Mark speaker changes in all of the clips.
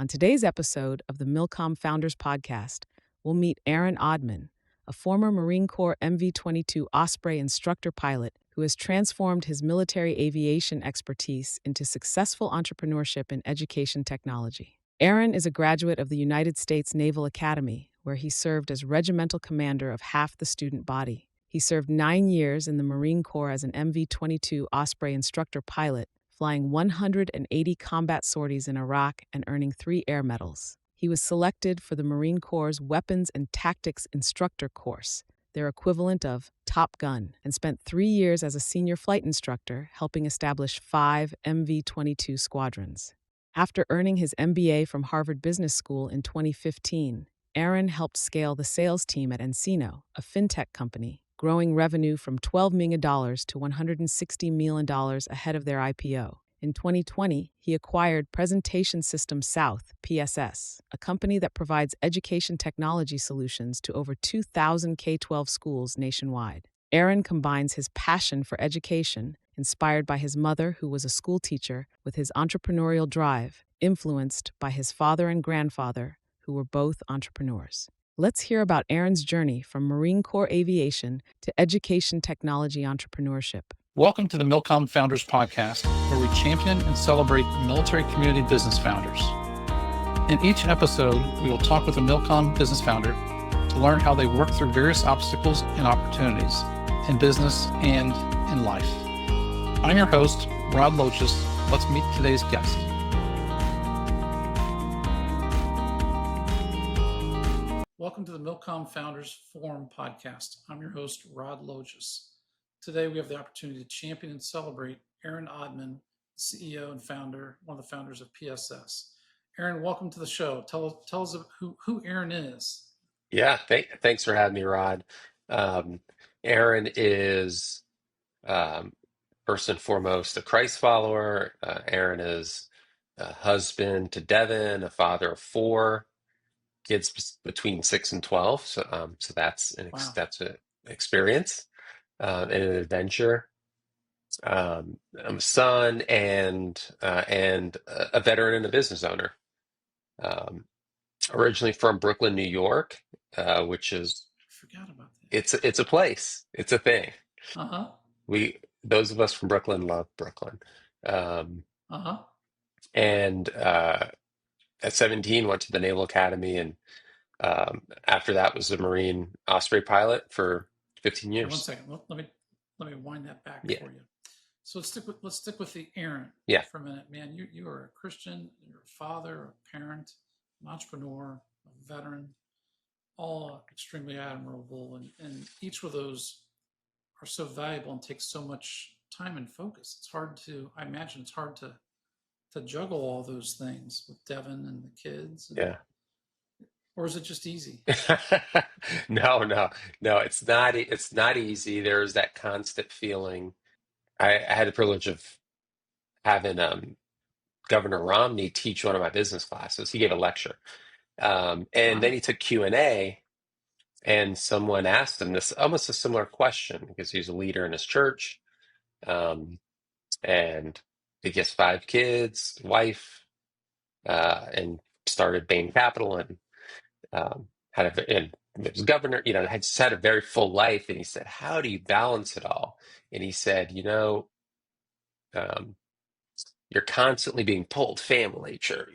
Speaker 1: On today's episode of the MilCom Founders Podcast, we'll meet Ahron Oddman, a former Marine Corps MV-22 Osprey instructor pilot who has transformed his military aviation expertise into successful entrepreneurship in education technology. Ahron is a graduate of the United States Naval Academy, where he served as regimental commander of half the student body. He served 9 years in the Marine Corps as an MV-22 Osprey instructor pilot, flying 180 combat sorties in Iraq and earning 3 air medals. He was selected for the Marine Corps' Weapons and Tactics Instructor course, their equivalent of Top Gun, and spent 3 years as a senior flight instructor, helping establish 5 MV-22 squadrons. After earning his MBA from Harvard Business School in 2015, Ahron helped scale the sales team at Encino, a fintech company, growing revenue from $12 million to $160 million ahead of their IPO. In 2020, he acquired Presentation Systems South, PSS, a company that provides education technology solutions to over 2,000 K-12 schools nationwide. Ahron combines his passion for education, inspired by his mother, who was a school teacher, with his entrepreneurial drive, influenced by his father and grandfather, who were both entrepreneurs. Let's hear about Ahron's journey from Marine Corps aviation to education technology entrepreneurship.
Speaker 2: Welcome to the MilCom Founders Podcast, where we champion and celebrate military community business founders. In each episode, we will talk with a MilCom business founder to learn how they work through various obstacles and opportunities in business and in life. I'm your host, Rod Loches. Let's meet today's guest. Welcome to the MilCom Founders Forum Podcast. I'm your host, Rod Loches. Today, we have the opportunity to champion and celebrate Ahron Oddman, CEO and founder, one of the founders of PSS. Ahron, welcome to the show. Tell us who Ahron is.
Speaker 3: Yeah, thanks for having me, Rod. Ahron is first and foremost a Christ follower. Ahron is a husband to Devin, a father of 4 kids between 6 and 12. So that's that's an experience and an adventure. I'm a son and a veteran and a business owner. Originally from Brooklyn, New York, which is
Speaker 2: I forgot about that.
Speaker 3: it's a place, it's a thing.
Speaker 2: Uh-huh.
Speaker 3: Those of us from Brooklyn love Brooklyn. And at 17, went to the Naval Academy, and after that was a Marine Osprey pilot for 15 years.
Speaker 2: One second. Let me wind that back for you. So let's stick with the Ahron for a minute. Man, you are a Christian, you're a father, a parent, an entrepreneur, a veteran, all extremely admirable, and each of those are so valuable and take so much time and focus. I imagine it's hard to juggle all those things with Devin and the kids. Or is it just easy?
Speaker 3: No, it's not. It's not easy. There's that constant feeling. I had the privilege of having Governor Romney teach one of my business classes. He gave a lecture, and then he took Q&A, and someone asked him this almost a similar question because he's a leader in his church, and he has 5 kids, wife, and started Bain Capital, and and was governor, had just had a very full life. And he said, how do you balance it all? And he said, you're constantly being pulled, family, church,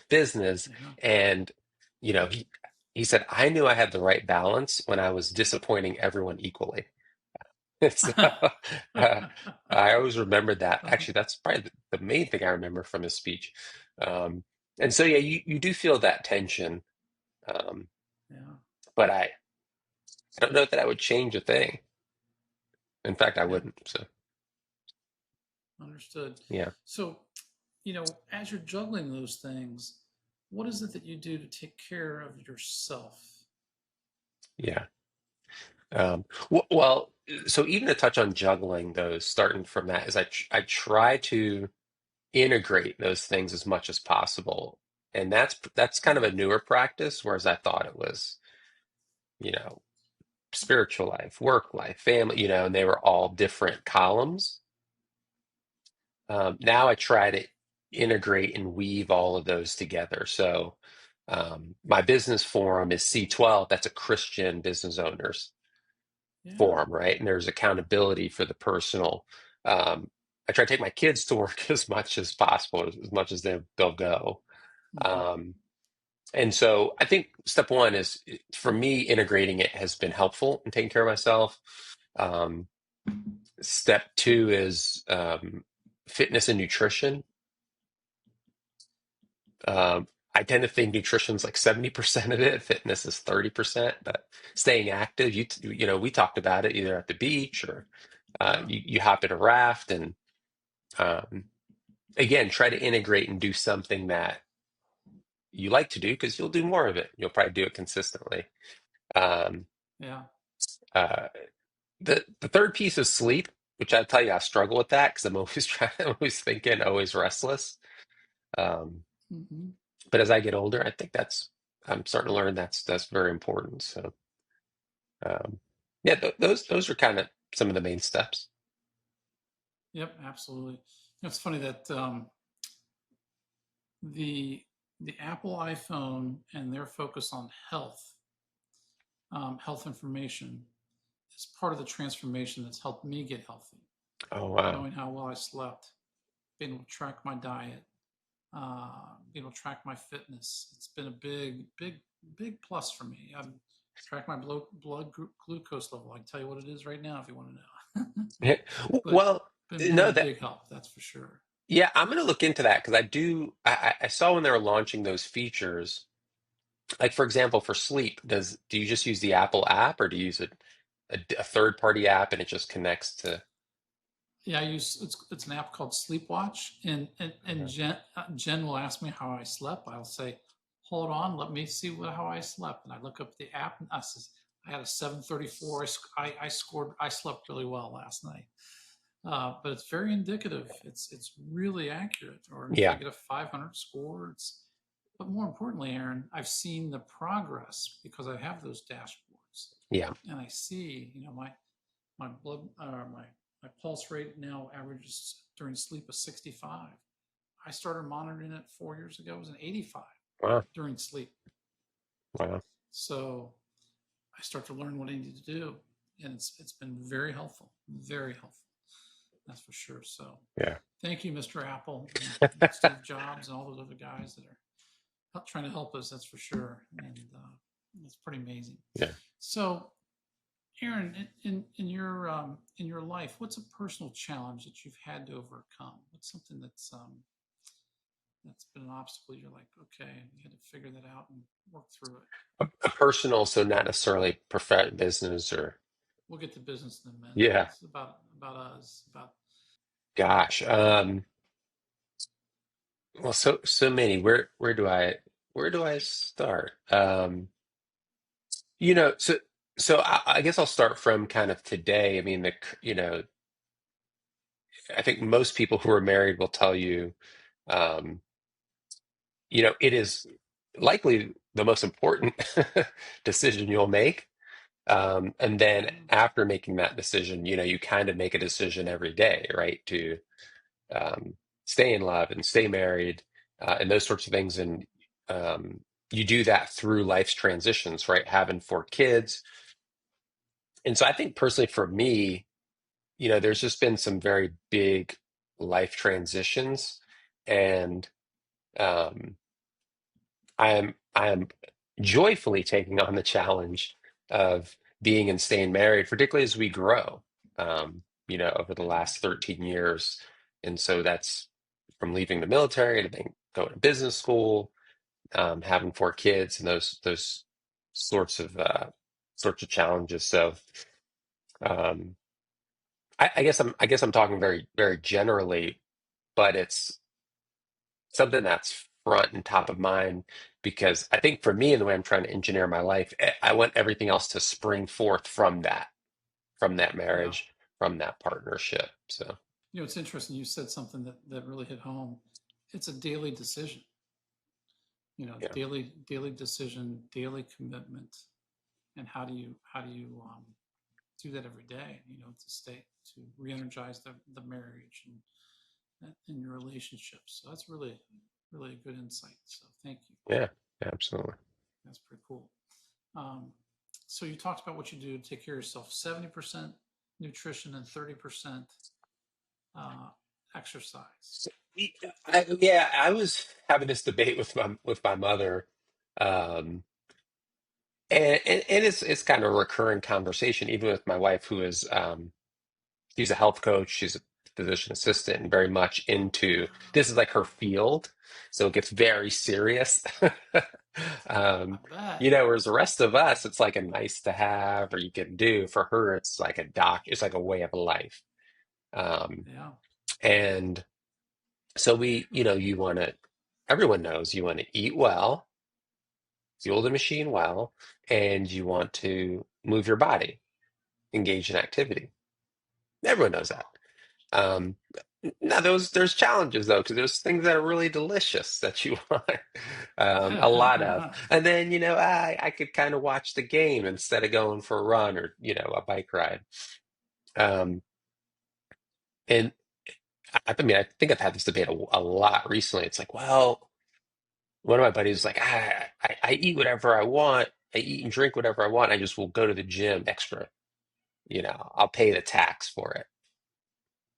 Speaker 3: business. And, he said, I knew I had the right balance when I was disappointing everyone equally. So, I always remembered that. Actually, that's probably the main thing I remember from his speech. And so, you do feel that tension. But I don't know that I would change a thing. In fact, I wouldn't. So
Speaker 2: understood.
Speaker 3: Yeah.
Speaker 2: So, as you're juggling those things, what is it that you do to take care of yourself?
Speaker 3: Yeah. Well, so even to touch on juggling those, starting from that, is I try to integrate those things as much as possible, and that's kind of a newer practice, whereas I thought it was, spiritual life, work life, family, and they were all different columns. Now I try to integrate and weave all of those together. So my business forum is C12. That's a Christian business owners forum, right? And there's accountability for the personal. I try to take my kids to work as much as possible, as much as they'll go. And so I think step one is, for me, integrating it has been helpful in taking care of myself. Step two is fitness and nutrition. I tend to think nutrition's like 70% of it, fitness is 30%, but staying active, you know, we talked about it either at the beach or you hop in a raft and again, try to integrate and do something that you like to do because you'll do more of it. You'll probably do it consistently. Um, the third piece is sleep, which I'll tell you, I struggle with that because I'm always always thinking, always restless. But as I get older, I think I'm starting to learn that's very important. So, yeah, those are kind of some of the main steps.
Speaker 2: Yep, absolutely. It's funny that the Apple iPhone and their focus on health, health information, is part of the transformation that's helped me get healthy.
Speaker 3: Oh, wow.
Speaker 2: Knowing how well I slept, being able to track my diet, being able to track my fitness. It's been a big plus for me. I've tracked my blood glucose level. I can tell you what it is right now if you want to know.
Speaker 3: Well,
Speaker 2: been a big help, that's for sure.
Speaker 3: Yeah, I'm going to look into that because I saw when they were launching those features, like for example, for sleep, do you just use the Apple app or do you use a third-party app and it just connects to?
Speaker 2: Yeah, I use it's an app called Sleepwatch, and Jen will ask me how I slept. I'll say, "Hold on, let me see how I slept," and I look up the app, and I had a 734. I slept really well last night, but it's very indicative. It's really accurate. Or if I get a 500 score, but more importantly, Aaron, I've seen the progress because I have those dashboards.
Speaker 3: Yeah.
Speaker 2: And I see, my blood, my pulse rate now averages during sleep of 65. I started monitoring it 4 years ago. It was an 85.
Speaker 3: Wow.
Speaker 2: During sleep.
Speaker 3: Wow.
Speaker 2: So I start to learn what I need to do, and it's been very helpful. Very helpful. That's for sure. So
Speaker 3: yeah.
Speaker 2: Thank you, Mr. Apple, and Steve Jobs, and all those other guys that are trying to help us. That's for sure, and it's pretty amazing.
Speaker 3: Yeah.
Speaker 2: So, Aaron, in your life, what's a personal challenge that you've had to overcome? What's something that's been an obstacle? You're like, okay, you had to figure that out and work through it.
Speaker 3: A personal, so not necessarily business or.
Speaker 2: We'll get to business in a minute.
Speaker 3: Yeah.
Speaker 2: It's about us.
Speaker 3: Gosh. Well, so many. Where do I start? So I guess I'll start from kind of today. I mean, I think most people who are married will tell you, um, it is likely the most important decision you'll make. And then after making that decision, you kind of make a decision every day, right? To stay in love and stay married, and those sorts of things. And you do that through life's transitions, right? Having 4 kids. And so I think personally for me, there's just been some very big life transitions, and um, I am joyfully taking on the challenge of being and staying married, particularly as we grow, over the last 13 years. And so that's from leaving the military to then going to business school, having 4 kids, and those sorts of challenges. So um, I guess I'm talking very, very generally, but it's something that's front and top of mind because I think for me and the way I'm trying to engineer my life, I want everything else to spring forth from that marriage, from that partnership. So,
Speaker 2: it's interesting. You said something that really hit home. It's a daily decision. Daily decision, daily commitment, and how do you do that every day? To re-energize the marriage in your relationships. So that's really, really a good insight. So thank you.
Speaker 3: Yeah, absolutely.
Speaker 2: That's pretty cool. So you talked about what you do to take care of yourself: 70% nutrition and 30% exercise.
Speaker 3: Yeah, I was having this debate with my mother, um, and it's kind of a recurring conversation, even with my wife, who is she's a health coach, she's a physician assistant, and very much into this is like her field, so it gets very serious.
Speaker 2: I
Speaker 3: Um,
Speaker 2: bet.
Speaker 3: you know, whereas the rest of us, it's like a nice to have or you can do. For her, it's like it's like a way of life. Um,
Speaker 2: Yeah.
Speaker 3: and so you want to, everyone knows you want to eat well, fuel the machine well, and you want to move your body, engage in activity. Everyone knows that. Um, Now there's challenges though, because there's things that are really delicious that you want a lot of, and then I could kind of watch the game instead of going for a run or a bike ride. Um, and I mean I think I've had this debate a lot recently. It's like, well, one of my buddies was like, I eat whatever I want, I eat and drink whatever I want. I just will go to the gym extra. I'll pay the tax for it.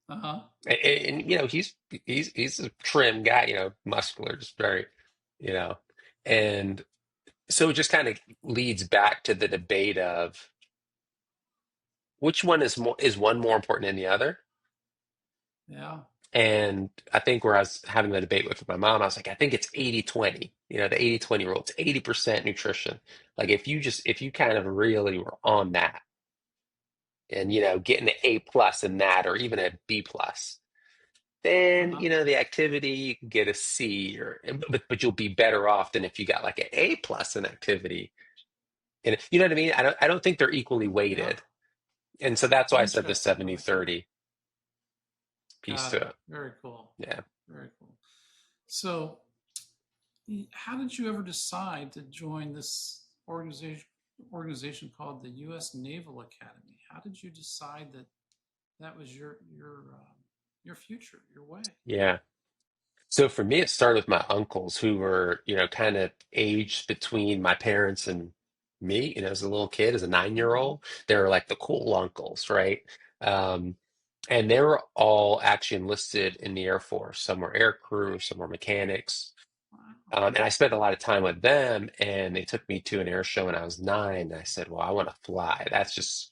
Speaker 2: Uh-huh.
Speaker 3: And he's a trim guy, muscular, just very, you know, and so it just kind of leads back to the debate of which one is one more important than the other.
Speaker 2: Yeah.
Speaker 3: And I think where I was having the debate with my mom, I was like, I think it's 80-20, the 80-20 rule. It's 80% nutrition. Like if you kind of really were on that and getting an A+ in that or even a B+, then
Speaker 2: Uh-huh.
Speaker 3: the activity you can get a C but you'll be better off than if you got like an A+ in activity. And you know what I mean? I don't think they're equally
Speaker 2: Yeah.
Speaker 3: weighted. And so that's why I said the
Speaker 2: Interesting. I
Speaker 3: seventy
Speaker 2: like that.
Speaker 3: thirty piece
Speaker 2: Got
Speaker 3: to
Speaker 2: it.
Speaker 3: it.
Speaker 2: Very cool.
Speaker 3: Yeah.
Speaker 2: Very cool. So, how did you ever decide to join this organization called the U.S. Naval Academy? How did you decide that that was your future, your way?
Speaker 3: Yeah. So for me, it started with my uncles who were, kind of aged between my parents and me, as a little kid, as a 9-year
Speaker 2: Mm-hmm.
Speaker 3: old. They were like the cool uncles, right? Um, and they were all actually enlisted in the Air Force. Some were air crew, some were mechanics.
Speaker 2: Wow.
Speaker 3: And I spent a lot of time with them, and they took me to an air show when I was 9. And I said, "Well, I want to fly. That's just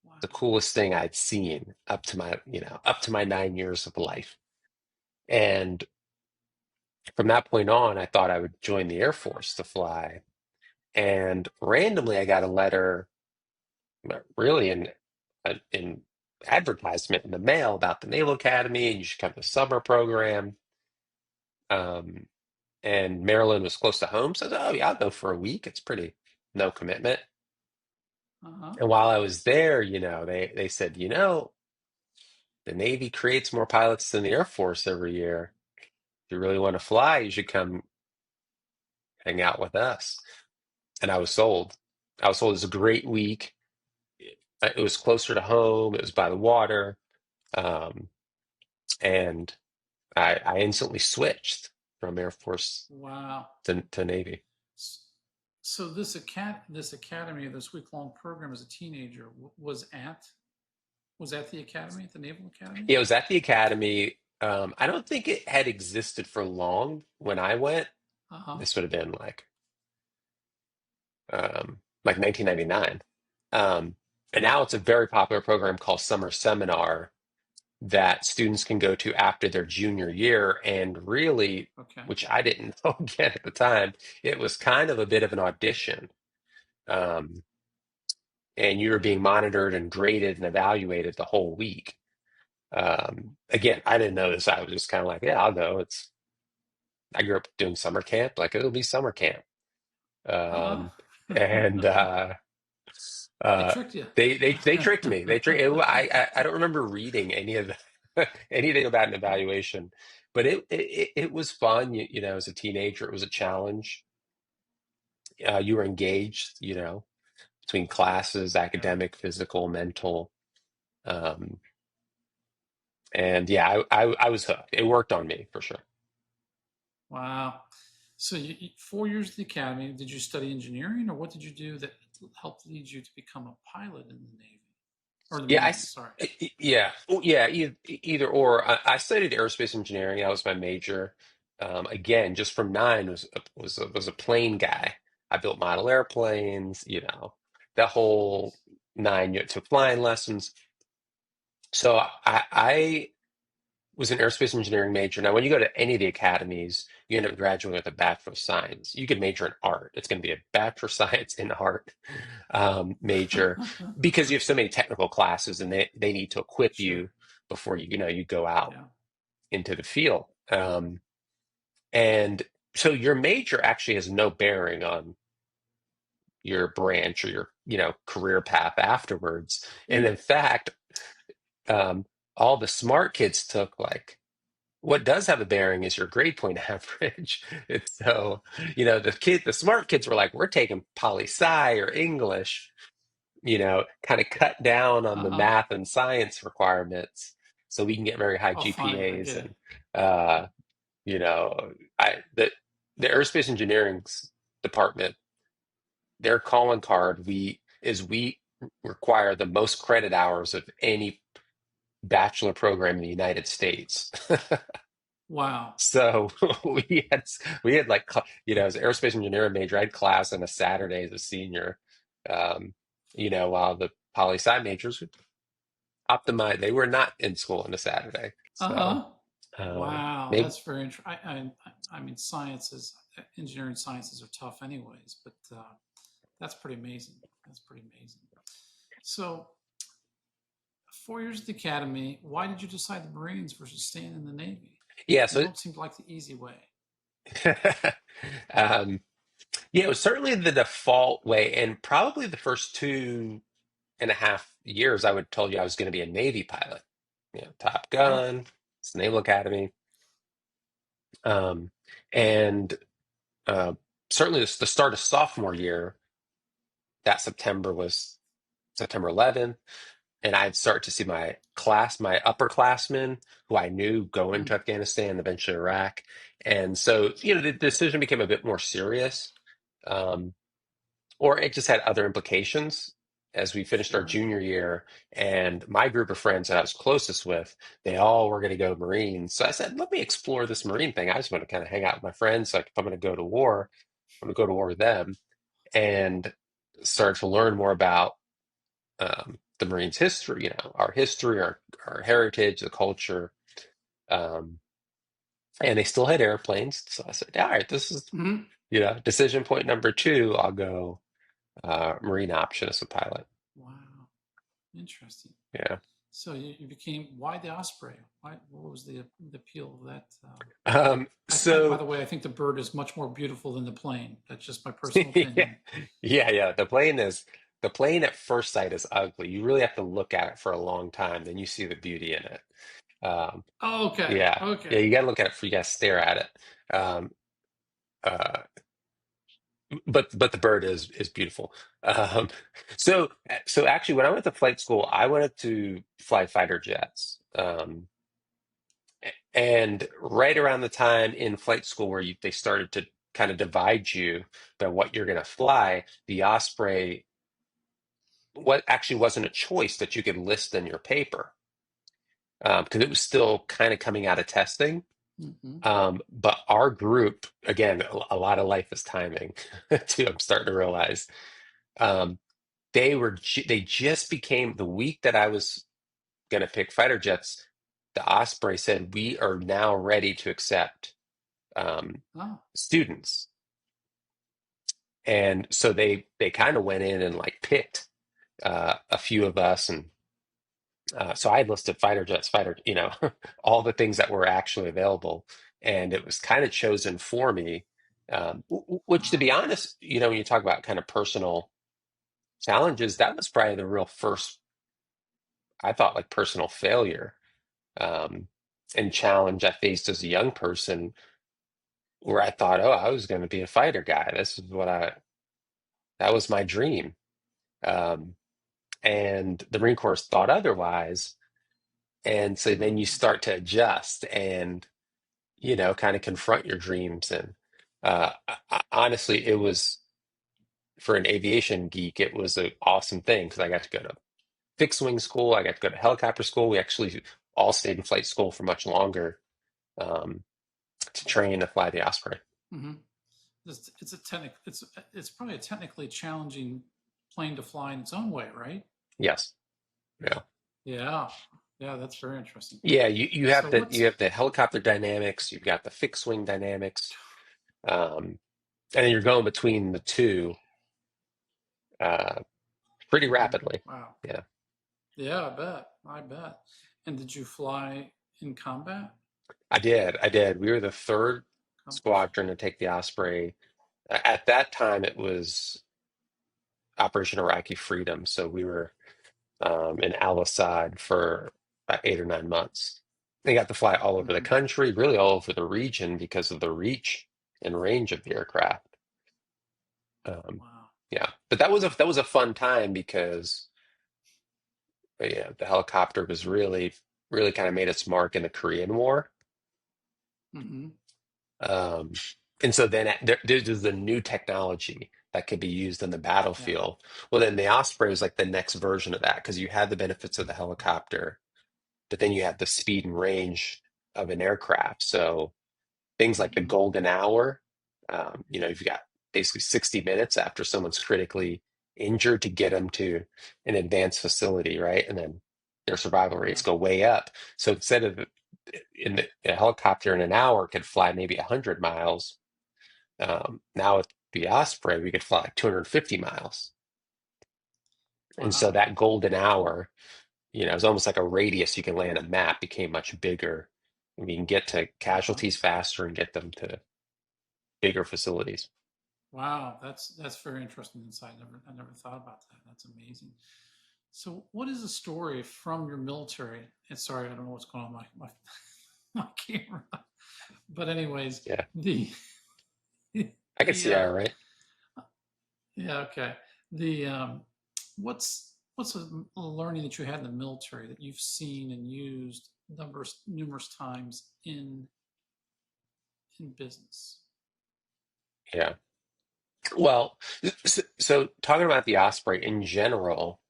Speaker 2: Wow.
Speaker 3: the coolest thing I'd seen up to my 9 years of life." And from that point on, I thought I would join the Air Force to fly. And randomly, I got a letter, really in advertisement in the mail about the Naval Academy, and you should come to the summer program. Um, and Maryland was close to home, so I said, "Oh yeah, I'll go for a week. It's pretty no commitment."
Speaker 2: Uh-huh.
Speaker 3: And while I was there, they said, the Navy creates more pilots than the Air Force every year. If you really want to fly, you should come hang out with us. And I was sold. I was sold. It was a great week. It was closer to home. It was by the water. Um, and I instantly switched from Air Force
Speaker 2: Wow.
Speaker 3: to Navy.
Speaker 2: So this academy, this week-long program as a teenager was at the academy, the Naval Academy?
Speaker 3: Yeah, it was at the academy. I don't think it had existed for long when I went.
Speaker 2: Uh-huh.
Speaker 3: This would have been like 1999. And now it's a very popular program called Summer Seminar that students can go to after their junior year. And really,
Speaker 2: Okay.
Speaker 3: which I didn't know again at the time, it was kind of a bit of an audition. Um, and you were being monitored and graded and evaluated the whole week. Again, I didn't know this. I was just kind of like, yeah, I'll go. I grew up doing summer camp, like it'll be summer camp.
Speaker 2: Uh-huh.
Speaker 3: And
Speaker 2: They
Speaker 3: uh,
Speaker 2: tricked you.
Speaker 3: they tricked me. They tricked. I don't remember reading any of anything about an evaluation, but it was fun. As a teenager, it was a challenge. You were engaged, between classes,
Speaker 2: Yeah.
Speaker 3: academic, physical, mental, um, And yeah, I was hooked. It worked on me for sure.
Speaker 2: Wow. So 4 years at the academy, did you study engineering, or what did you do that helped lead you to become a pilot in the Navy or the
Speaker 3: Yeah,
Speaker 2: Marines? Sorry.
Speaker 3: yeah, oh, yeah, either or. I studied aerospace engineering. That was my major. Again, just from nine was a plane guy. I built model airplanes, the whole nine. You took flying lessons. So I was an aerospace engineering major. Now, when you go to any of the academies, you end up graduating with a Bachelor of Science. You could major in art. It's going to be a Bachelor of Science in art major because you have so many technical classes, and they need to equip
Speaker 2: Sure.
Speaker 3: you before you go out
Speaker 2: Yeah.
Speaker 3: into the field. And so your major actually has no bearing on your branch or your career path afterwards. And
Speaker 2: Yeah.
Speaker 3: in fact, all the smart kids took like what does have a bearing is your grade point average. It's so, the smart kids were like, we're taking poli sci or English, kind of cut down on the
Speaker 2: Uh-huh.
Speaker 3: math and science requirements so we can get very high
Speaker 2: Oh, fine. I
Speaker 3: GPAs.
Speaker 2: get
Speaker 3: And,
Speaker 2: it.
Speaker 3: you know, the aerospace engineering department, their calling card, we require the most credit hours of any bachelor program in the United States.
Speaker 2: Wow.
Speaker 3: So we had like as an aerospace engineering major, I had class on a Saturday as a senior. Um, while the poli sci majors would optimize, they were not in school on a Saturday. So
Speaker 2: Uh-huh. Wow.
Speaker 3: maybe
Speaker 2: That's very interesting. I mean, engineering sciences are tough anyways, but that's pretty amazing. That's pretty amazing. So 4 years at the academy, why did you decide the Marines versus staying in the Navy?
Speaker 3: yeah.
Speaker 2: I know
Speaker 3: So
Speaker 2: it seemed like the easy way.
Speaker 3: um, yeah, it was certainly the default way, and probably the first 2.5 years I would told you I was going to be a Navy pilot. Top
Speaker 2: Oh,
Speaker 3: Gun, it's the Naval Academy. Um, and uh, certainly the start of sophomore year, that September was September 11th, and I'd start to see my upperclassmen who I knew going to
Speaker 2: mm,
Speaker 3: Afghanistan, eventually Iraq. And so, the decision became a bit more serious, um, or it just had other implications as we finished our
Speaker 2: sure.
Speaker 3: junior year. And my group of friends that I was closest with, they all were going to go Marines. So I said, let me explore this Marine thing. I just want to kind of hang out with my friends. Like, if I'm going to go to war, I'm going to go to war with them. And started to learn more about the Marines' history, our history, our heritage, the culture. Um, and they still had airplanes. So I said, all right, this is,
Speaker 2: Hmm.
Speaker 3: decision point number two. I'll go Marine option as a pilot.
Speaker 2: Wow. Interesting.
Speaker 3: Yeah.
Speaker 2: So you became, why the Osprey? What was the appeal of that? By
Speaker 3: So
Speaker 2: the way, I think the bird is much more beautiful than the plane. That's just my personal
Speaker 3: yeah,
Speaker 2: opinion.
Speaker 3: yeah. The plane at first sight is ugly. You really have to look at it for a long time, then you see the beauty in it. Um,
Speaker 2: Oh, okay.
Speaker 3: yeah, yeah.
Speaker 2: Okay.
Speaker 3: You got to look at it. You got to stare at it. Uh, but the bird is beautiful. Um, so actually, when I went to flight school, I wanted to fly fighter jets. And right around the time in flight school where they started to kind of divide you by what you're going to fly, the Osprey, what actually wasn't a choice that you could list in your paper because it was still kind of coming out of testing.
Speaker 2: Hmm.
Speaker 3: But our group, again, a lot of life is timing, too. I'm starting to realize. Um, they just became the week that I was going to pick fighter jets. The Osprey said we are now ready to accept
Speaker 2: Oh,
Speaker 3: students, and so they kind of went in and like picked a few of us, and so I listed fighter jets, all the things that were actually available, and it was kind of chosen for me. Which, to be
Speaker 2: wow.
Speaker 3: honest, when you talk about kind of personal challenges, that was probably the real first, I thought, like personal failure um, and challenge I faced as a young person, where I thought, oh, I was going to be a fighter guy. That was my dream. Um, and the Marine Corps thought otherwise. And so then you start to adjust and, kind of confront your dreams. And honestly, it was, for an aviation geek, it was an awesome thing because I got to go to fixed wing school. I got to go to helicopter school. We actually all stayed in flight school for much longer, um, to train to fly the Osprey.
Speaker 2: Mm-hmm. It's probably a technically challenging plane to fly in its own way, right?
Speaker 3: Yes. Yeah.
Speaker 2: Yeah. Yeah, that's very interesting.
Speaker 3: Yeah, you have
Speaker 2: So
Speaker 3: you have the helicopter dynamics, you've got the fixed wing dynamics, and then you're going between the two uh, pretty rapidly.
Speaker 2: Wow.
Speaker 3: Yeah,
Speaker 2: Yeah, I bet. I bet. And did you fly in combat?
Speaker 3: I did. I did. We were the third squadron to take the Osprey. At that time, it was Operation Iraqi Freedom, so we were in Al Assad for about 8 or 9 months. They got to fly all over the country, really all over the region because of the reach and range of the aircraft.
Speaker 2: Wow.
Speaker 3: Yeah, but that was a fun time because yeah, the helicopter was really kind of made its mark in the Korean War.
Speaker 2: Mm-hmm.
Speaker 3: Um, and so then there's the new technology that could be used in the battlefield. Well, then the Osprey is like the next version of that because you had the benefits of the helicopter, but then you have the speed and range of an aircraft. So things like the golden hour, you've got basically 60 minutes after someone's critically injured to get them to an advanced facility, right? And then their survival rates go way up. So instead of a helicopter in an hour could fly maybe 100 miles, now with the Osprey, we could fly like 250 miles. And so that golden hour, it's almost like a radius you can lay on a map, became much bigger. And we can get to casualties faster and get them to bigger facilities.
Speaker 2: Wow, that's very interesting insight. I never thought about that. That's amazing. So, what is the story from your military? And sorry, I don't know what's going on with my camera. But anyways,
Speaker 3: Yeah,
Speaker 2: the
Speaker 3: I can see that, right?
Speaker 2: yeah, okay. The what's a learning that you had in the military that you've seen and used numerous times in business?
Speaker 3: Yeah. Well, so talking about the Osprey in general,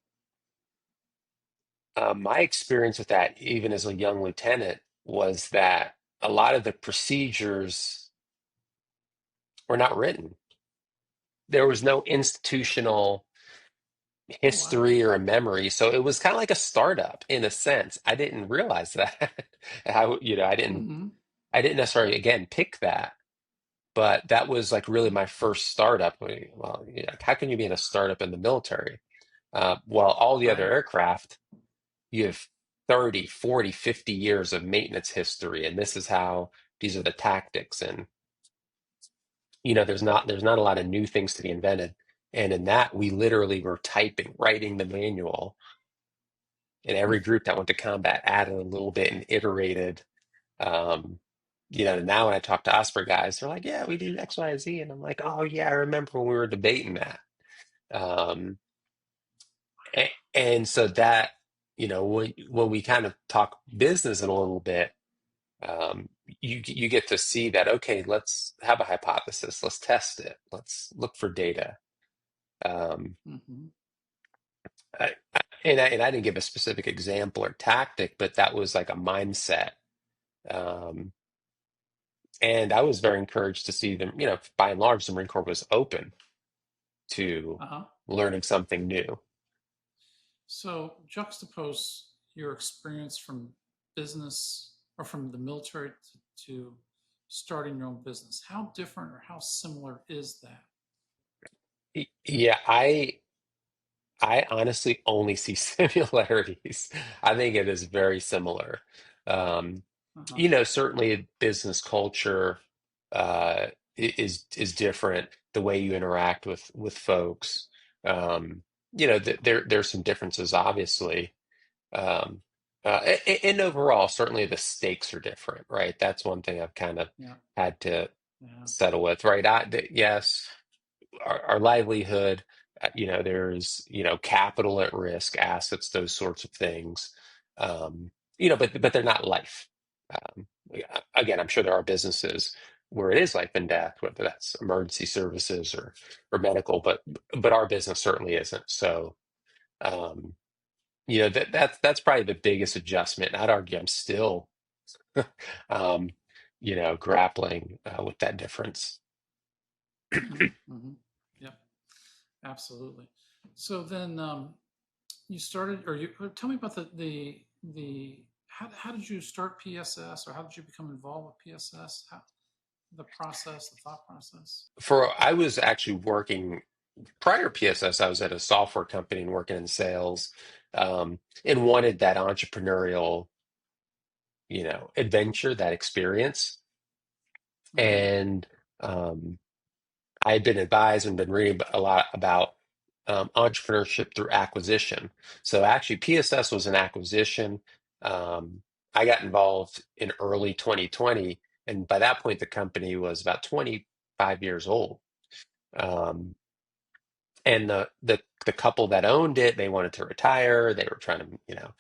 Speaker 3: my experience with that, even as a young lieutenant, was that a lot of the procedures were not written. There was no institutional history or a memory, so it was kind of like a startup in a sense. I didn't realize that. How, I didn't necessarily again pick that, but that was like really my first startup. Well, how can you be in a startup in the military? Well, all the other aircraft, you have 30, 40, 50 years of maintenance history, and this is how these are the tactics. And there's not a lot of new things to be invented. And in that, we literally were writing the manual, and every group that went to combat added a little bit and iterated. Um, now when I talk to Osprey guys, they're like, "Yeah, we do X, Y, Z," and I'm like, "Oh yeah, I remember when we were debating that." Um, and so that, when we kind of talk business in a little bit, you get to see that, okay, let's have a hypothesis, let's test it, let's look for data. And I didn't give a specific example or tactic, but that was like a mindset. Um, and I was very encouraged to see them, by and large, the Marine Corps was open to learning something new.
Speaker 2: So juxtapose your experience from business or from the military to starting your own business. How different or how similar is that?
Speaker 3: Yeah, I honestly only see similarities. I think it is very similar. Um, Certainly business culture is different. The way you interact with folks, there's some differences, obviously. Um, and overall, certainly the stakes are different, right? That's one thing I've kind of had to settle with, right? Yes, our livelihood, there's, capital at risk, assets, those sorts of things. but they're not life. Again, I'm sure there are businesses where it is life and death, whether that's emergency services or medical, but our business certainly isn't. So, um, that's probably the biggest adjustment. And I'd argue I'm still, um, grappling with that difference.
Speaker 2: Mm-hmm. Yep, absolutely. So then you started, or tell me about the how did you start PSS, or how did you become involved with PSS? The process, the thought process.
Speaker 3: I was actually working prior to PSS. I was at a software company and working in sales, and wanted that entrepreneurial, adventure, that experience.
Speaker 2: Mm-hmm.
Speaker 3: And um, I had been advised and been reading a lot about entrepreneurship through acquisition. So actually, PSS was an acquisition. Um, I got involved in early 2020, and by that point, the company was about 25 years old. Um, and the couple that owned it, they wanted to retire. They were trying to,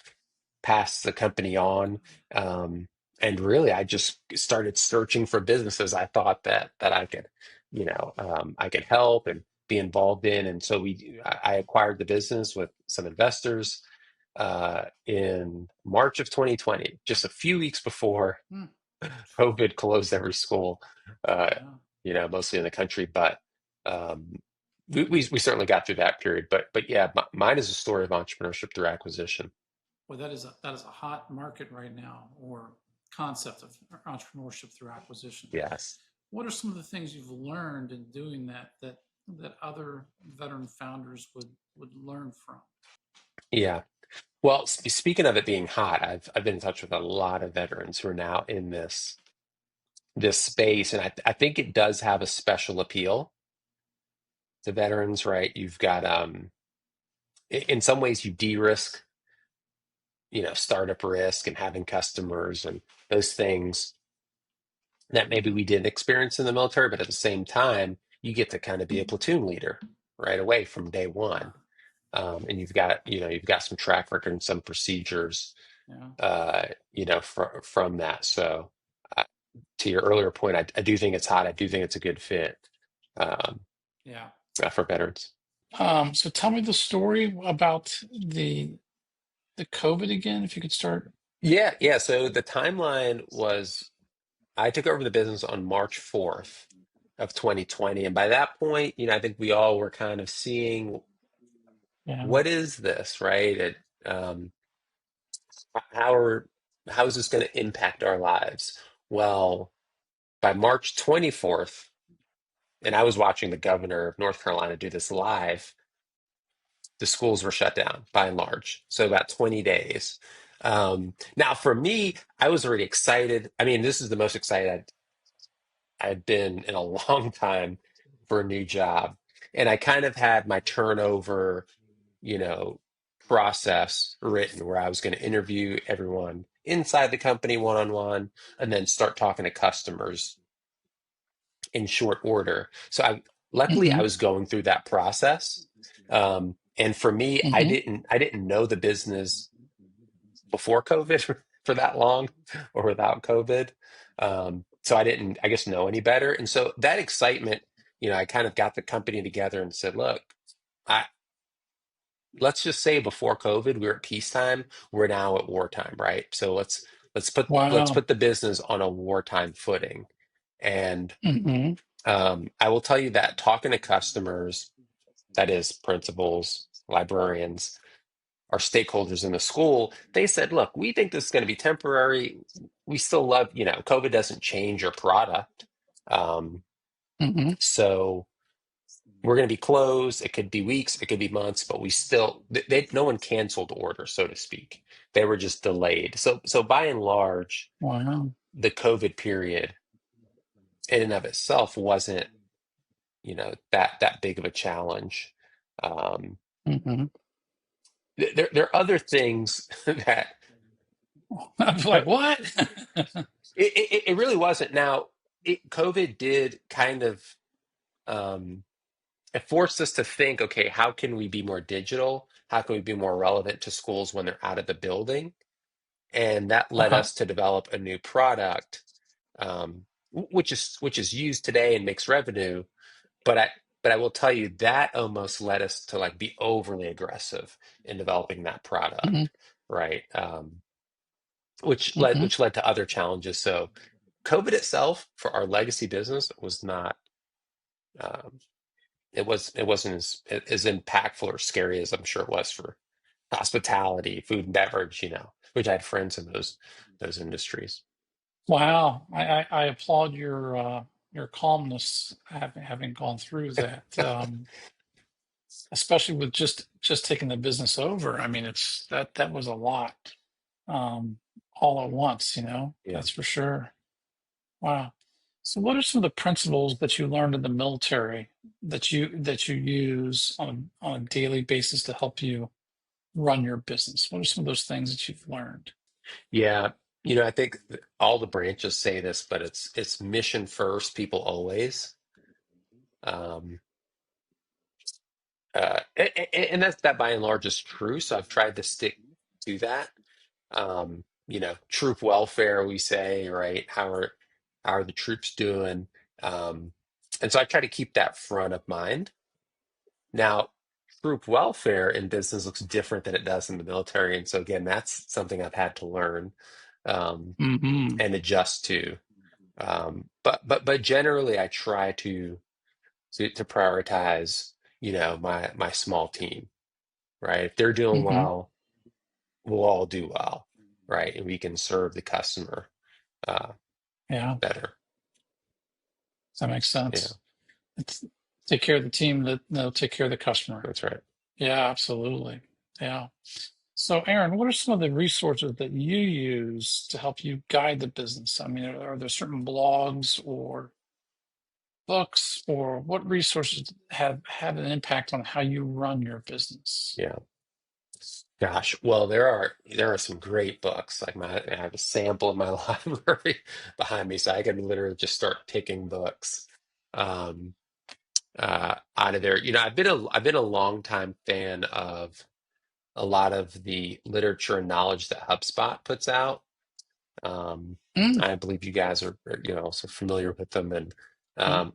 Speaker 3: pass the company on. Um, and really, I just started searching for businesses I thought that I could, I could help and be involved in. And so I acquired the business with some investors in March of 2020, just a few weeks before
Speaker 2: Mm.
Speaker 3: COVID closed every school, uh,
Speaker 2: Yeah.
Speaker 3: mostly in the country. But um, we certainly got through that period. But yeah, mine is a story of entrepreneurship through acquisition.
Speaker 2: Well, that is a hot market right now, or concept of entrepreneurship through acquisition.
Speaker 3: Yes.
Speaker 2: What are some of the things you've learned in doing that other veteran founders would learn from?
Speaker 3: Yeah. Well, speaking of it being hot, I've been in touch with a lot of veterans who are now in this space, and I think it does have a special appeal to veterans, right? You've got in some ways you de-risk, startup risk and having customers and those things that maybe we didn't experience in the military, but at the same time, you get to kind of be a platoon leader right away from day
Speaker 2: Yeah.
Speaker 3: one. And you've got some track record and some procedures
Speaker 2: Yeah.
Speaker 3: from that. So, to your earlier point, I do think it's hot. I do think it's a good fit um,
Speaker 2: Yeah.
Speaker 3: for veterans.
Speaker 2: So tell me the story about the COVID again, if you could start.
Speaker 3: Yeah, yeah. So the timeline was I took over the business on March 4th of 2020, and by that point, I think we all were kind of seeing
Speaker 2: Yeah.
Speaker 3: what is this, right? Um, how are how is this going to impact our lives? Well, by March 24th, and I was watching the governor of North Carolina do this live, the schools were shut down by and large. So about 20 days. Now, for me, I was already excited. I mean, this is the most excited I'd been in a long time for a new job. And I kind of had my turnover, you know, process written where I was going to interview everyone inside the company one on one and then start talking to customers in short order. So luckily I
Speaker 2: Mm-hmm.
Speaker 3: was going through that process. And for me, I
Speaker 2: Mm-hmm.
Speaker 3: didn't know the business before COVID for that long or without COVID. So I didn't, I guess, know any better. And so that excitement, I kind of got the company together and said, look, I let's just say before COVID, we were at peacetime. We're now at wartime, right? So let's
Speaker 2: Wow.
Speaker 3: put the business on a wartime footing. And
Speaker 2: Mm-hmm.
Speaker 3: I will tell you that talking to customers, that is principals, librarians, our stakeholders in the school, they said, look, we think this is going to be temporary. We still love, COVID doesn't change your product. Um,
Speaker 2: Mm-hmm.
Speaker 3: so we're going to be closed. It could be weeks, it could be months, but we still, no one canceled orders, so to speak. They were just delayed. So by and large,
Speaker 2: Wow.
Speaker 3: the COVID period in and of itself wasn't, that big of a challenge. Um,
Speaker 2: Mm-hmm.
Speaker 3: there are other things that
Speaker 2: I was
Speaker 3: uh,
Speaker 2: like, what?
Speaker 3: it really wasn't. Now, COVID did kind of it forced us to think, okay, how can we be more digital? How can we be more relevant to schools when they're out of the building? and that led
Speaker 2: Uh-huh.
Speaker 3: us to develop a new product, which is used today and makes revenue. But I will tell you that almost led us to like be overly aggressive in developing that
Speaker 2: Hmm.
Speaker 3: product, right?
Speaker 2: Hmm.
Speaker 3: Which led to other challenges. So COVID itself for our legacy business was not um, it wasn't as impactful or scary as I'm sure it was for hospitality, food and beverage, which I had friends in those industries.
Speaker 2: Wow. I applaud your calmness having gone through that. Especially with just taking the business over. I mean, that was a lot, um, all at once,
Speaker 3: Yeah.
Speaker 2: that's for sure. Wow. So what are some of the principles that you learned in the military that you use on a daily basis to help you run your business? What are some of those things that you've learned?
Speaker 3: Yeah. I think all the branches say this, but it's mission first, people always. Um, and that by and large is true. So I've tried to stick to that. Troop welfare, we say, right? How are the troops doing? Um, and so I try to keep that front of mind. Now, troop welfare in business looks different than it does in the military. And so again, that's something I've had to learn
Speaker 2: Hmm.
Speaker 3: and adjust to. But generally I try to prioritize, my small team, right? If they're doing
Speaker 2: Hmm.
Speaker 3: well, we'll all do well, right? And we can serve the customer uh,
Speaker 2: Yeah,
Speaker 3: better.
Speaker 2: that makes
Speaker 3: Yeah,
Speaker 2: sense. It's take care of the team that they'll take care of the customer.
Speaker 3: that's right.
Speaker 2: Yeah, absolutely. Yeah. So, Aaron, what are some of the resources that you use to help you guide the business? I mean, are there certain blogs or books, or what resources have had an impact on how you run your business?
Speaker 3: Yeah. Gosh, well, there are some great books. Like I have a sample in my library behind me, so I can literally just start picking books um, out of there. I've been a long time fan of a lot of the literature and knowledge that HubSpot puts out. Um,
Speaker 2: Mm,
Speaker 3: I believe you guys are also familiar with them, and
Speaker 2: yeah.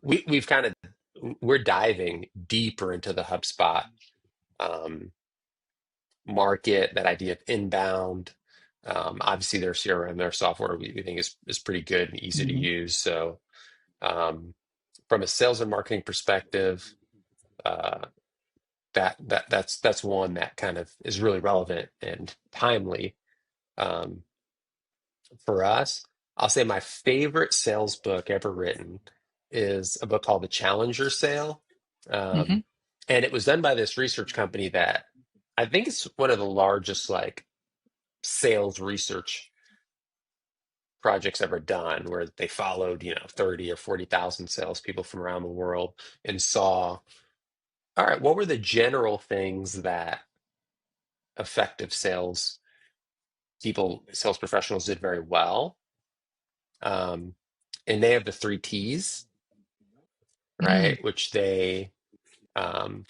Speaker 3: we're diving deeper into the HubSpot um, market, that idea of inbound. Obviously, their CRM, their software, we think is pretty good and easy to
Speaker 2: Hmm.
Speaker 3: use. So, um, from a sales and marketing perspective, uh, that's one that kind of is really relevant and timely. Um, for us, I'll say my favorite sales book ever written is a book called The Challenger Sale.
Speaker 2: Hmm.
Speaker 3: Um, and it was done by this research company that I think it's one of the largest like sales research projects ever done, where they followed, 30 or 40,000 salespeople from around the world and saw, all right, what were the general things that effective sales professionals did very well. Um, and they have the three T's,
Speaker 2: Mm,
Speaker 3: right? Which um,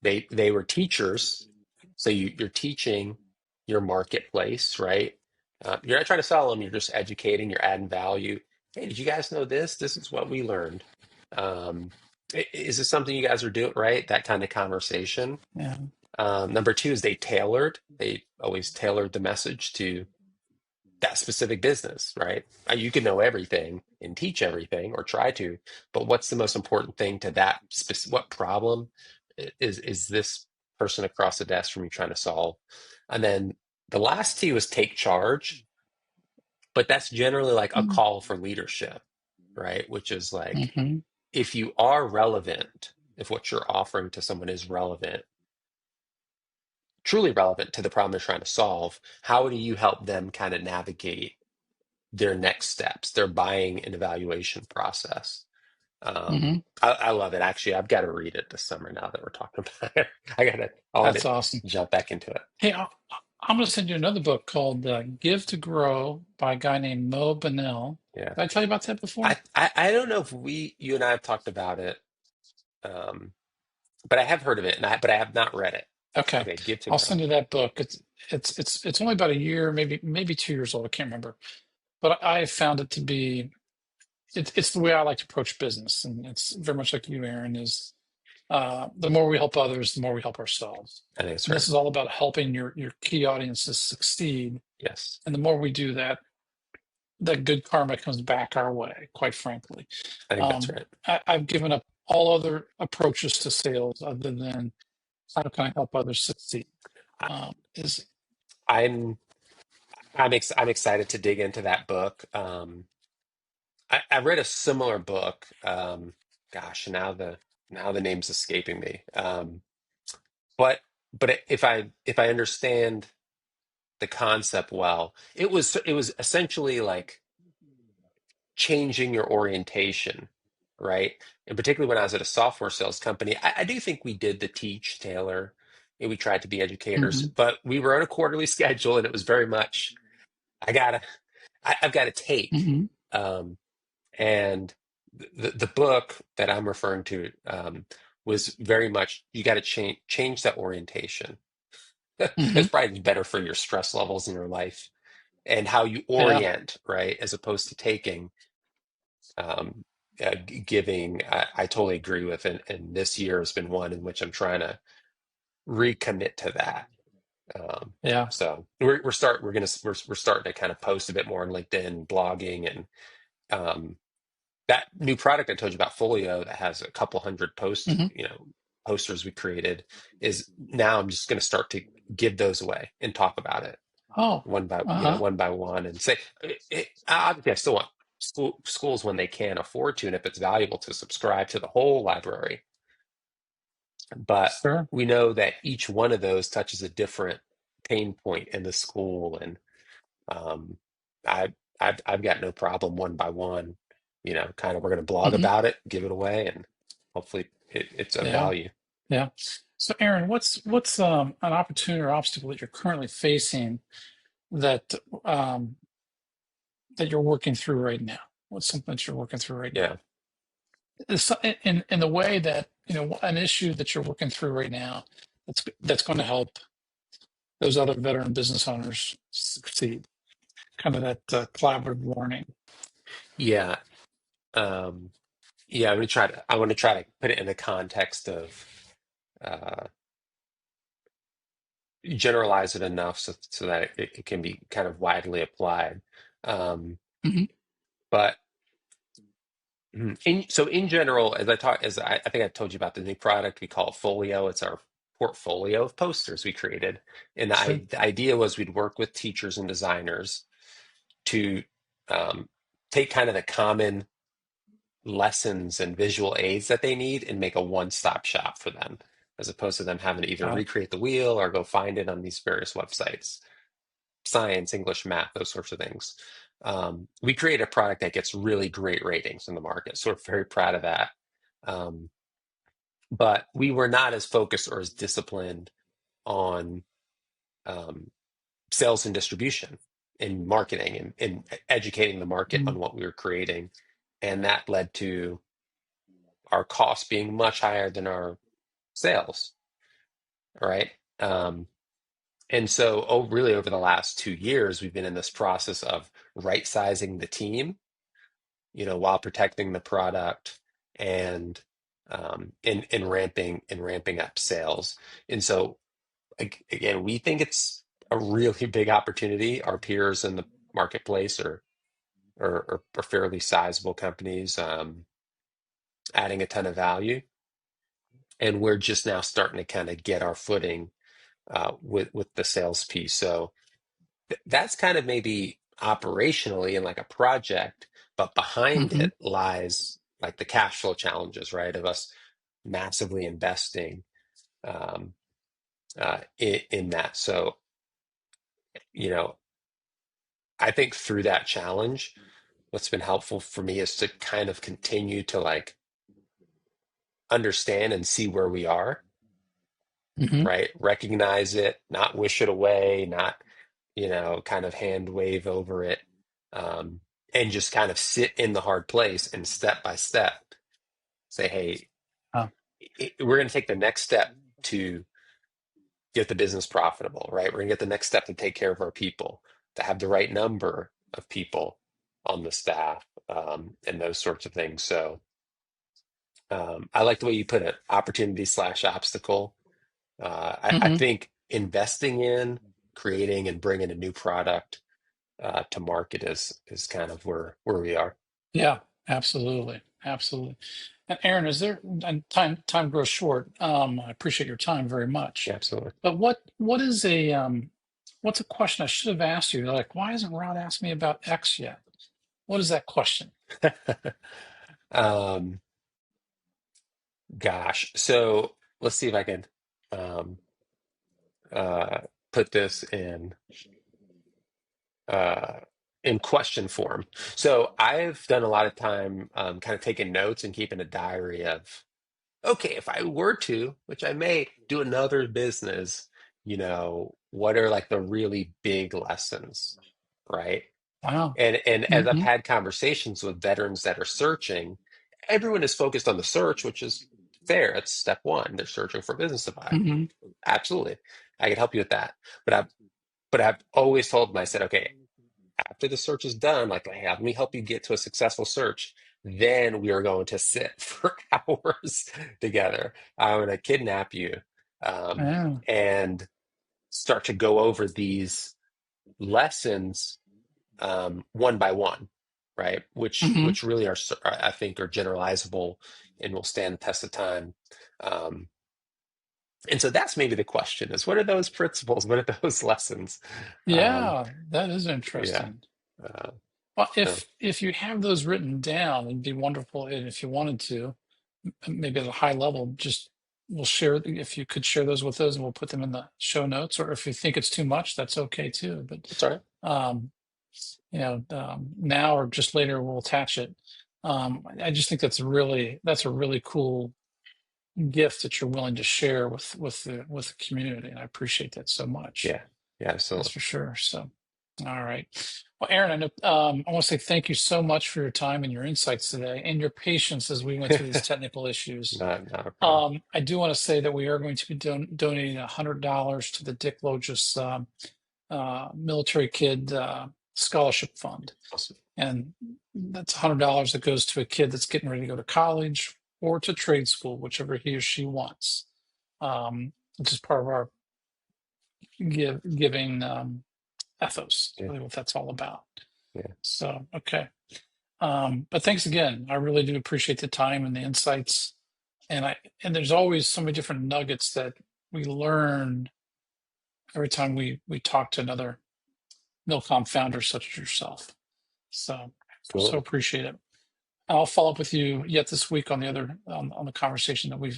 Speaker 3: they were teachers. So you're teaching your marketplace, right? You're not trying to sell them. You're just educating. You're adding value. Hey, did you guys know this? This is what we learned. Um, is this something you guys are doing, right? That kind of conversation.
Speaker 2: yeah.
Speaker 3: Number two is they always tailored the message to that specific business, right? You can know everything and teach everything or try to, but what's the most important thing to that specific, what problem is this person across the desk from you trying to solve? And then the last T was take charge, but that's generally like a
Speaker 2: Mm,
Speaker 3: call for leadership, right? Which is like,
Speaker 2: hmm.
Speaker 3: if you are relevant, if what you're offering to someone is relevant, truly relevant to the problem they're trying to solve, how do you help them kind of navigate their next steps, their buying and evaluation process?
Speaker 2: Hmm.
Speaker 3: I love it. Actually, I've got to read it this summer now that we're talking about it. I'll have
Speaker 2: That's
Speaker 3: to
Speaker 2: awesome.
Speaker 3: jump back into it.
Speaker 2: Hey, I'm going to send you another book called Give to Grow by a guy named Mo Bennell.
Speaker 3: Yeah.
Speaker 2: Did I tell you about that before?
Speaker 3: I don't know if you and I have talked about it, but I have heard of it, but I have not read it.
Speaker 2: Okay.
Speaker 3: Okay, give to
Speaker 2: I'll
Speaker 3: grow.
Speaker 2: send you that book. It's only about a year, maybe 2 years old. I can't remember. But I found it to be it's the way I like to approach business. And it's very much like you, Aaron, is the more we help others, the more we help ourselves.
Speaker 3: I think it's
Speaker 2: And
Speaker 3: right.
Speaker 2: this is all about helping your key audiences succeed.
Speaker 3: Yes,
Speaker 2: And the more we do that, that good karma comes back our way, quite frankly.
Speaker 3: I think that's right.
Speaker 2: I've given up all other approaches to sales other than how can I help others succeed?
Speaker 3: I,
Speaker 2: Is
Speaker 3: I'm I'm excited to dig into that book. I read a similar book. Gosh, now the name's escaping me. But if I understand the concept well, it was essentially like changing your orientation, right? And particularly when I was at a software sales company, I do think we did the teach, Taylor, and we tried to be educators,
Speaker 2: hmm
Speaker 3: but we were on a quarterly schedule, and it was very much I gotta I've got to take.
Speaker 2: hmm
Speaker 3: Um, and the book that I'm referring to was very much you got to change that orientation.
Speaker 2: hmm
Speaker 3: It's probably better for your stress levels in your life and how you
Speaker 2: yeah,
Speaker 3: orient, right, as opposed to taking. Um, Giving, I totally agree with, and this year has been one in which I'm trying to recommit to that. Um,
Speaker 2: yeah.
Speaker 3: so we're starting to kind of post a bit more on LinkedIn, blogging, and um, that new product I told you about, Folio, that has a couple hundred
Speaker 2: hmm
Speaker 3: posters we created, is now I'm just going to start to give those away and talk about it
Speaker 2: Oh, uh-huh.
Speaker 3: one by one, and say, obviously I still want schools when they can afford to, and if it's valuable to subscribe to the whole library, but
Speaker 2: Sure.
Speaker 3: we know that each one of those touches a different pain point in the school, and um, I've got no problem one by one, kind of we're going to blog
Speaker 2: hmm
Speaker 3: about it, give it away, and hopefully it's of
Speaker 2: Yeah,
Speaker 3: value.
Speaker 2: yeah. So, Aaron, what's an opportunity or obstacle that you're currently facing that um, that you're working through right now? What's something that you're working through right
Speaker 3: Yeah.
Speaker 2: now? In the way that an issue that you're working through right now that's going to help those other veteran business owners succeed. Kind of that collaborative learning.
Speaker 3: Yeah. Um, yeah, I want to try to put it in the context of uh, generalize it enough so that it can be kind of widely applied. Um,
Speaker 2: hmm
Speaker 3: but in general, I think I told you about the new product, we call it Folio. It's our portfolio of posters we created. And
Speaker 2: Sure.
Speaker 3: the idea was we'd work with teachers and designers to um, take kind of the common lessons and visual aids that they need and make a one-stop shop for them, as opposed to them having to either
Speaker 2: Got it.
Speaker 3: recreate the wheel or go find it on these various websites, science, English, math, those sorts of things. We create a product that gets really great ratings in the market, so we're very proud of that. Um, but we were not as focused or as disciplined on um, sales and distribution and marketing and educating the market
Speaker 2: Mm-hmm.
Speaker 3: on what we were creating. And that led to our costs being much higher than our sales, right? And so, really, over the last 2 years, we've been in this process of right sizing the team, while protecting the product and ramping up sales. And so, again, we think it's a really big opportunity. Our peers in the marketplace are fairly sizable companies, adding a ton of value, and we're just now starting to kind of get our footing with the sales piece. So that's kind of maybe operationally in like a project, but behind
Speaker 2: Mm-hmm.
Speaker 3: it lies like the cash flow challenges, right? Of us massively investing in that. So, you know, I think through that challenge, what's been helpful for me is to kind of continue to like understand and see where we are,
Speaker 2: Mm-hmm.
Speaker 3: right? Recognize it, not wish it away, not, kind of hand wave over it, um, and just kind of sit in the hard place and step by step say, hey,
Speaker 2: Uh,
Speaker 3: we're going to take the next step to get the business profitable, right? We're going to get the next step to take care of our people, to have the right number of people on the staff, and those sorts of things. So I like the way you put it, opportunity/obstacle. I think investing in, creating, and bringing a new product to market is kind of where we are.
Speaker 2: Yeah, absolutely. Absolutely. And Aaron, and time grows short. I appreciate your time very much.
Speaker 3: Yeah, absolutely.
Speaker 2: But what is what's a question I should have asked you? Like, why hasn't Rod asked me about X yet? What is that question?
Speaker 3: Gosh, so let's see if I can put this in question form. So I've done a lot of time kind of taking notes and keeping a diary of, okay, if I were to, which I may, do another business, what are like the really big lessons, right?
Speaker 2: Wow.
Speaker 3: And as I've had conversations with veterans that are searching, everyone is focused on the search, which is fair. It's step one. They're searching for a business to buy. Absolutely. I can help you with that. But I've always told them, I said, okay, after the search is done, like, hey, let me help you get to a successful search. Then we are going to sit for hours together. I'm going to kidnap you and start to go over these lessons one by one, right? Which really are, I think, are generalizable and will stand the test of time. And so that's maybe the question: is what are those principles? What are those lessons?
Speaker 2: Yeah, that is interesting.
Speaker 3: Yeah.
Speaker 2: Well, if you have those written down, it'd be wonderful. And if you wanted to, maybe at a high level, we'll share, if you could share those with us, and we'll put them in the show notes. Or if you think it's too much, that's okay too. But
Speaker 3: That's all right.
Speaker 2: now or just later, we'll attach it. I just think that's a really cool gift that you're willing to share with the community, and I appreciate that so much.
Speaker 3: Yeah, absolutely.
Speaker 2: That's for sure. So, all right. Well, Aaron, I know I want to say thank you so much for your time and your insights today, and your patience as we went through these technical issues.
Speaker 3: Not a problem.
Speaker 2: I do want to say that we are going to be donating $100 to the Dick Logis Military Kid Scholarship Fund.
Speaker 3: Awesome.
Speaker 2: And that's $100 that goes to a kid that's getting ready to go to college or to trade school, whichever he or she wants, which is part of our giving ethos, really what that's all about.
Speaker 3: Yeah.
Speaker 2: So, okay. But thanks again. I really do appreciate the time and the insights. And there's always so many different nuggets that we learn every time we talk to another MilCom founder such as yourself. So appreciate it. I'll follow up with you yet this week on the conversation that we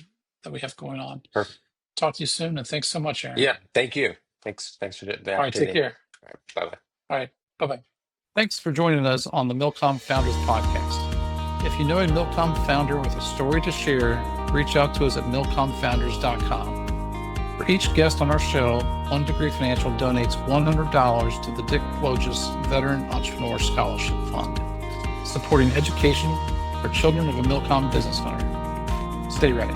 Speaker 2: have going on.
Speaker 3: Perfect.
Speaker 2: Talk to you soon, and thanks so much, Aaron.
Speaker 3: Yeah, thank you. Thanks for the opportunity.
Speaker 2: All right, take care.
Speaker 3: All right, bye-bye.
Speaker 2: All right, bye-bye. Thanks for joining us on the MilCom Founders Podcast. If you know a MilCom founder with a story to share, reach out to us at milcomfounders.com. For each guest on our show, One Degree Financial donates $100 to the Dick Logis Veteran Entrepreneur Scholarship Fund, supporting education for children of a MilCom business owner. Stay ready.